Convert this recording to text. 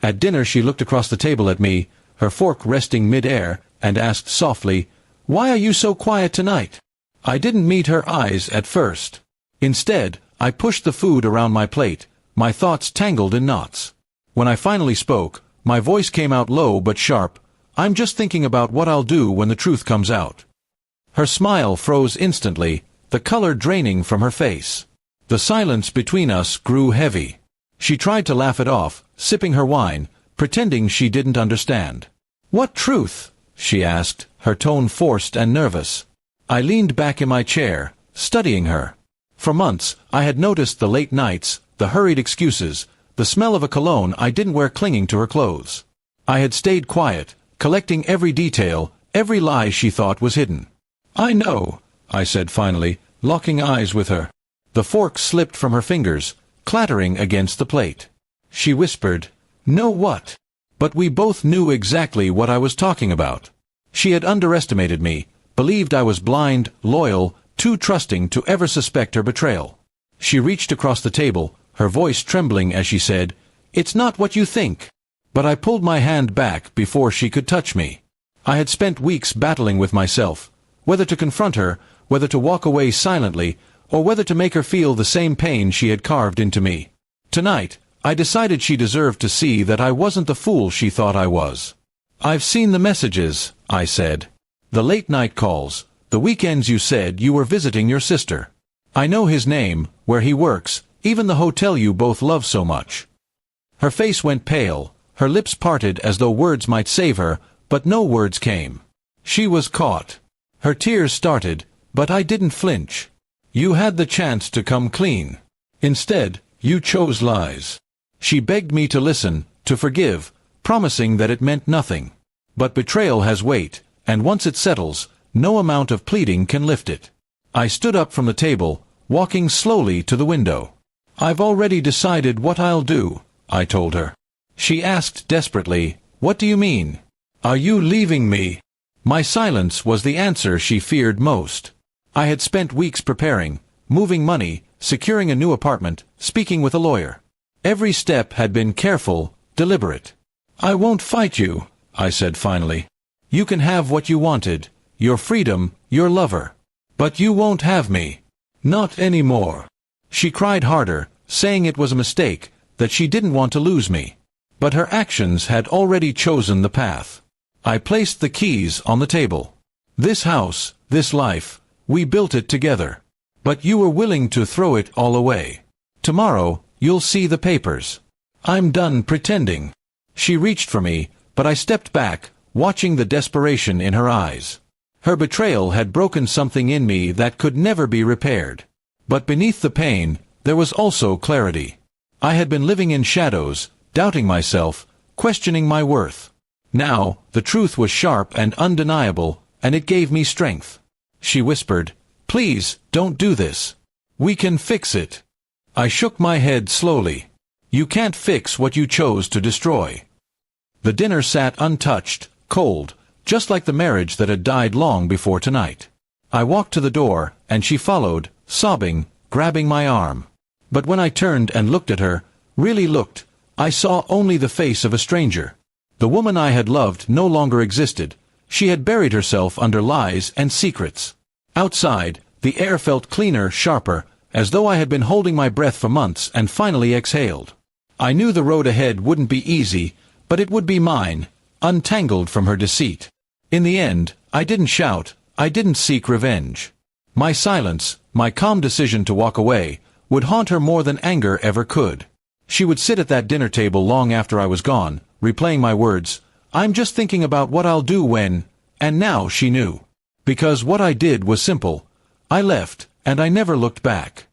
At dinner she looked across the table at me, her fork resting mid-air, and asked softly, "Why are you so quiet tonight?" I didn't meet her eyes at first. Instead, I pushed the food around my plate, my thoughts tangled in knots. When I finally spoke, my voice came out low but sharp. "I'm just thinking about what I'll do when the truth comes out." Her smile froze instantly, the color draining from her face. The silence between us grew heavy. She tried to laugh it off, sipping her wine, pretending she didn't understand. "What truth?" she asked, her tone forced and nervous. I leaned back in my chair, studying her. For months, I had noticed the late nights, the hurried excuses, the smell of a cologne I didn't wear clinging to her clothes. I had stayed quiet, collecting every detail, every lie she thought was hidden. "I know," I said finally, locking eyes with her. The fork slipped from her fingers, clattering against the plate. She whispered, "Know what?" But we both knew exactly what I was talking about. She had underestimated me, believed I was blind, loyal, too trusting to ever suspect her betrayal. She reached across the table, her voice trembling as she said, "It's not what you think." But I pulled my hand back before she could touch me. I had spent weeks battling with myself, whether to confront her, whether to walk away silently, or whether to make her feel the same pain she had carved into me. Tonight, I decided she deserved to see that I wasn't the fool she thought I was. "I've seen the messages," I said. "The late-night calls, the weekends you said you were visiting your sister. I know his name, where he works, even the hotel you both love so much." Her face went pale, her lips parted as though words might save her, but no words came. She was caught. Her tears started, but I didn't flinch. "You had the chance to come clean. Instead, you chose lies." She begged me to listen, to forgive, promising that it meant nothing. But betrayal has weight, and once it settles, no amount of pleading can lift it. I stood up from the table, walking slowly to the window. "I've already decided what I'll do," I told her. She asked desperately, "What do you mean? Are you leaving me?" My silence was the answer she feared most. I had spent weeks preparing, moving money, securing a new apartment, speaking with a lawyer. Every step had been careful, deliberate. "I won't fight you," I said finally. "You can have what you wanted, your freedom, your lover. But you won't have me. Not anymore." She cried harder, saying it was a mistake, that she didn't want to lose me. But her actions had already chosen the path. I placed the keys on the table. "This house, this life, we built it together. But you were willing to throw it all away. Tomorrow, you'll see the papers. I'm done pretending." She reached for me, but I stepped back, watching the desperation in her eyes. Her betrayal had broken something in me that could never be repaired. But beneath the pain, there was also clarity. I had been living in shadows, doubting myself, questioning my worth. Now, the truth was sharp and undeniable, and it gave me strength. She whispered, "Please, don't do this. We can fix it." I shook my head slowly. "You can't fix what you chose to destroy." The dinner sat untouched, cold, just like the marriage that had died long before tonight. I walked to the door, and she followed, sobbing, grabbing my arm. But when I turned and looked at her, really looked, I saw only the face of a stranger. The woman I had loved no longer existed. She had buried herself under lies and secrets. Outside, the air felt cleaner, sharper, as though I had been holding my breath for months and finally exhaled. I knew the road ahead wouldn't be easy, but it would be mine, untangled from her deceit. In the end, I didn't shout, I didn't seek revenge. My silence, my calm decision to walk away, would haunt her more than anger ever could. She would sit at that dinner table long after I was gone, replaying my words, "I'm just thinking about what I'll do when..." And now she knew. Because what I did was simple. I left, and I never looked back.